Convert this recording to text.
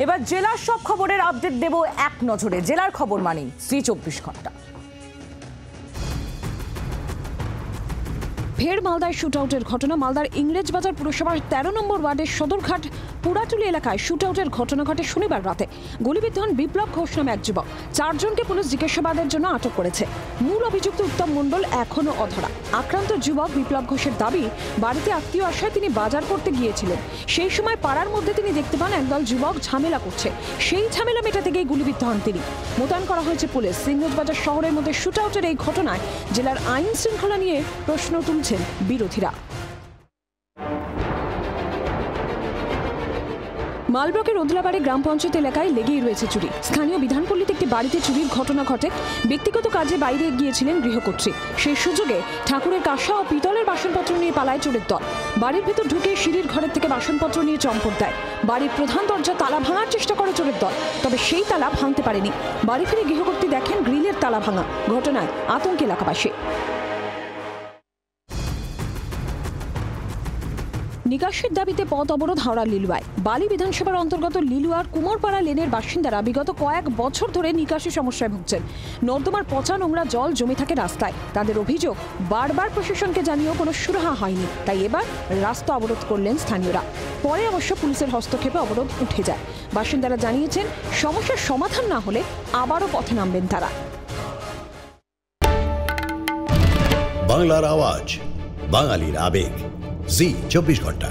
এবার জেলার সব খবরের আপডেট দেব এক নজরে। জেলার খবর মানি শ্রী 24 ঘন্টা। ফের মালদায় শুটআউটের ঘটনা। মালদার ইংরেজবাজার পুরসভার 13 নম্বর ওয়ার্ডের সদরঘাট পুরাটুলি এলাকায় শুটআউটের ঘটনা ঘটে শনিবার রাতে। গুলিবিদ্ধ হন বিপ্লব ঘোষ নামে এক যুবক। 4 জনকে পুলিশ জিজ্ঞাসাবাদের জন্য আটক করেছে। মূল অভিযুক্ত উত্তম মণ্ডল এখনও অধরা। আক্রান্ত যুবক বিপ্লব ঘোষের দাবি, বাড়িতে আত্মীয় আসায় তিনি বাজার করতে গিয়েছিলেন। সেই সময় পাড়ার মধ্যে তিনি দেখতে পান একদল যুবক ঝামেলা করছে। সেই ঝামেলা মেটাতে গিয়ে গুলিবিদ্ধ হন তিনি। মোতায়েন করা হয়েছে পুলিশ। ইংরেজবাজার শহরের মধ্যে শুটআউটের এই ঘটনায় জেলার আইন শৃঙ্খলা নিয়ে প্রশ্ন তুলছেন বিরোধীরা। মালব্লকের ওদলাবাড়ি গ্রাম পঞ্চায়েত এলাকায় লেগেই রয়েছে চুরি। স্থানীয় বিধানপল্লীতে একটি বাড়িতে চুরির ঘটনা ঘটে। ব্যক্তিগত কাজে বাইরে গিয়েছিলেন গৃহকর্ত্রী। সেই সুযোগে ঠাকুরের কাঁসা ও পিতলের বাসনপত্র নিয়ে পালায় চোরের দল। বাড়ির ভেতর ঢুকে সিঁড়ির ঘরের থেকে বাসনপত্র নিয়ে চম্পট দেয়। বাড়ির প্রধান দরজা তালা ভাঙার চেষ্টা করে চোরের দল, তবে সেই তালা ভাঙতে পারেনি। বাড়ি ফিরে গৃহকর্ত্রী দেখেন গ্রিলের তালা ভাঙা। ঘটনায় আতঙ্ক এলাকাবাসী। নিকাশির দাবিতে পথ অবরোধ হাওড়ার লিলুয়ায়। বালি বিধানসভার অন্তর্গত লিলুয়ার কুমোরপাড়া লেনের বাসিন্দারা বিগত কয়েক বছর ধরে নিকাশি সমস্যায় ভুগছেন। নর্দমার পচা নোংরা জল জমে থাকে রাস্তায়। তাদের অভিযোগ, বারবার প্রশাসনকে জানিয়েও কোনো সুরাহা হয়নি। তাই এবার রাস্তা অবরোধ করলেন স্থানীয়রা। পরে অবশ্য পুলিশের হস্তক্ষেপে অবরোধ উঠে যায়। বাসিন্দারা জানিয়েছেন, সমস্যার সমাধান না হলে আবারও পথে নামবেন তারা। বাংলার আওয়াজ, বাঙালির আবেগ, জি 24 ঘন্টা।